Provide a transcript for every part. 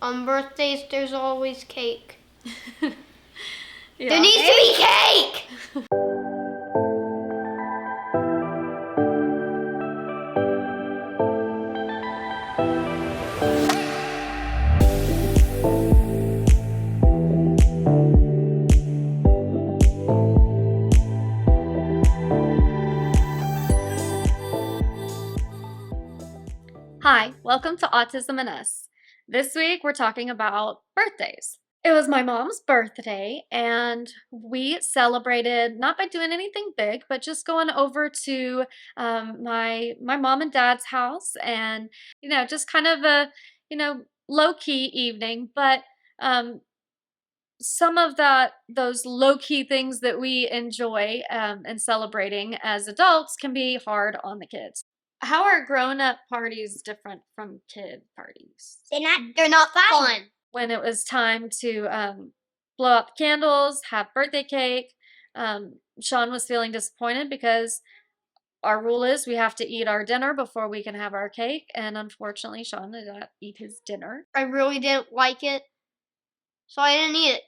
On birthdays, there's always cake. Yeah. There needs to be cake! Hi, welcome to Autism and Us. This week we're talking about birthdays. It was my mom's birthday and we celebrated not by doing anything big, but just going over to my mom and dad's house and, just kind of a, low-key evening, but some of those low-key things that we enjoy and celebrating as adults can be hard on the kids. How are grown-up parties different from kid parties? They're not fun. When it was time to blow out the candles, have birthday cake, Sean was feeling disappointed because our rule is we have to eat our dinner before we can have our cake, and unfortunately Sean did not eat his dinner. I really didn't like it, so I didn't eat it.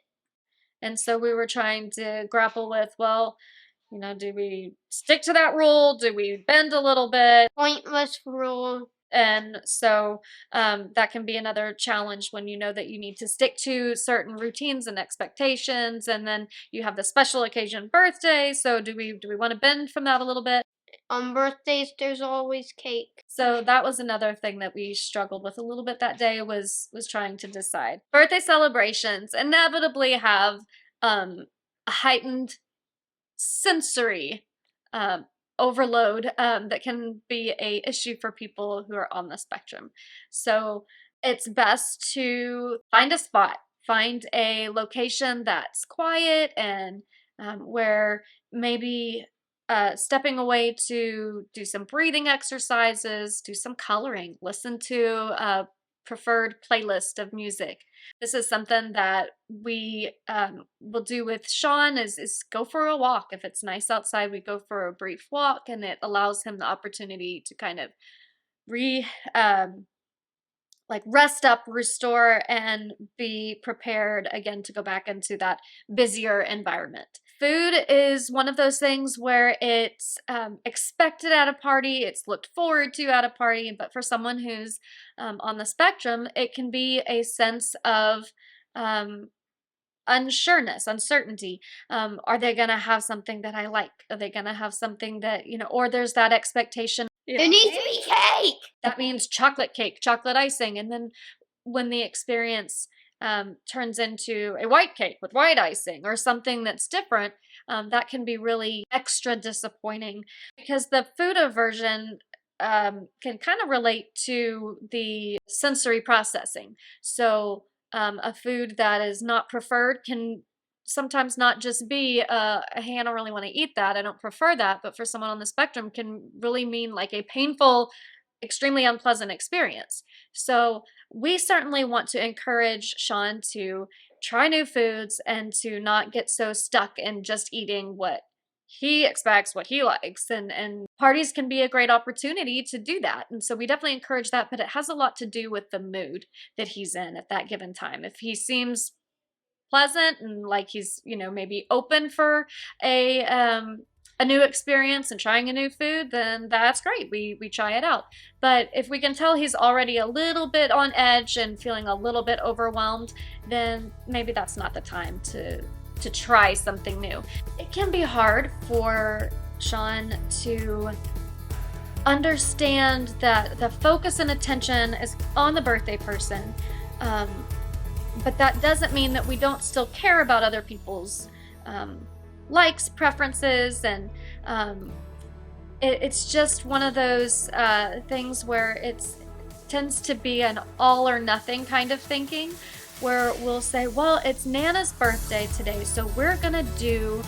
And so we were trying to grapple with, well, do we stick to that rule? Do we bend a little bit? Pointless rule. And so that can be another challenge when you know that you need to stick to certain routines and expectations, and then you have the special occasion birthday. So do we want to bend from that a little bit? On birthdays, there's always cake. So that was another thing that we struggled with a little bit that day was trying to decide. Birthday celebrations inevitably have a heightened sensory overload that can be a issue for people who are on the spectrum. So it's best to find a spot, find a location that's quiet and where maybe stepping away to do some breathing exercises, do some coloring, listen to a preferred playlist of music. This is something that we will do with Sean is go for a walk. If it's nice outside, we go for a brief walk, and it allows him the opportunity to kind of rest up, restore, and be prepared again to go back into that busier environment. Food is one of those things where it's expected at a party, it's looked forward to at a party, but for someone who's on the spectrum, it can be a sense of unsureness, uncertainty. Are they gonna have something that I like? Are they gonna have something that, or there's that expectation. There needs to be cake! That means chocolate cake, chocolate icing, and then when the experience turns into a white cake with white icing or something that's different, that can be really extra disappointing because the food aversion can kind of relate to the sensory processing. So a food that is not preferred can sometimes not just be hey, I don't really want to eat that, I don't prefer that, but for someone on the spectrum can really mean like a painful, extremely unpleasant experience. So we certainly want to encourage Sean to try new foods and to not get so stuck in just eating what he expects, what he likes, and parties can be a great opportunity to do that. And so we definitely encourage that, but it has a lot to do with the mood that he's in at that given time. If he seems pleasant and like he's, maybe open for a new experience and trying a new food, then that's great. We try it out. But if we can tell he's already a little bit on edge and feeling a little bit overwhelmed, then maybe that's not the time to try something new. It can be hard for Sean to understand that the focus and attention is on the birthday person, but that doesn't mean that we don't still care about other people's likes, preferences, and it's just one of those things where it tends to be an all or nothing kind of thinking, where we'll say, well, it's Nana's birthday today, so we're gonna do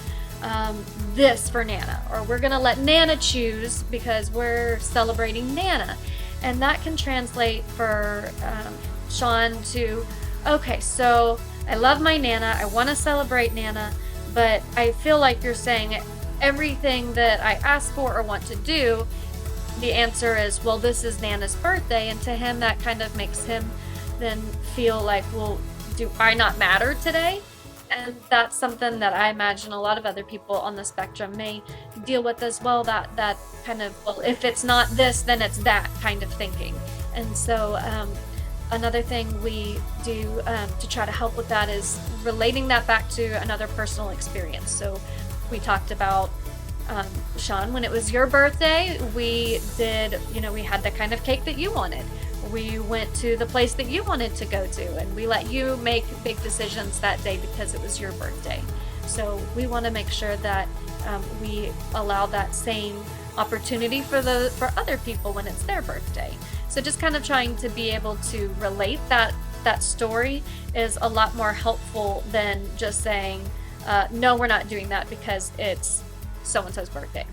this for Nana, or we're gonna let Nana choose because we're celebrating Nana. And that can translate for Sean to, okay, so I love my Nana, I want to celebrate Nana, but I feel like you're saying everything that I ask for or want to do, the answer is, well, this is Nana's birthday, and to him that kind of makes him then feel like, well, do I not matter today? And that's something that I imagine a lot of other people on the spectrum may deal with as well, that kind of, well, if it's not this, then it's that kind of thinking. And so another thing we do to try to help with that is relating that back to another personal experience. So we talked about Sean, when it was your birthday, we did, we had the kind of cake that you wanted. We went to the place that you wanted to go to, and we let you make big decisions that day because it was your birthday. So we want to make sure that we allow that same opportunity for other people when it's their birthday. So just kind of trying to be able to relate that story is a lot more helpful than just saying, no, we're not doing that because it's so-and-so's birthday.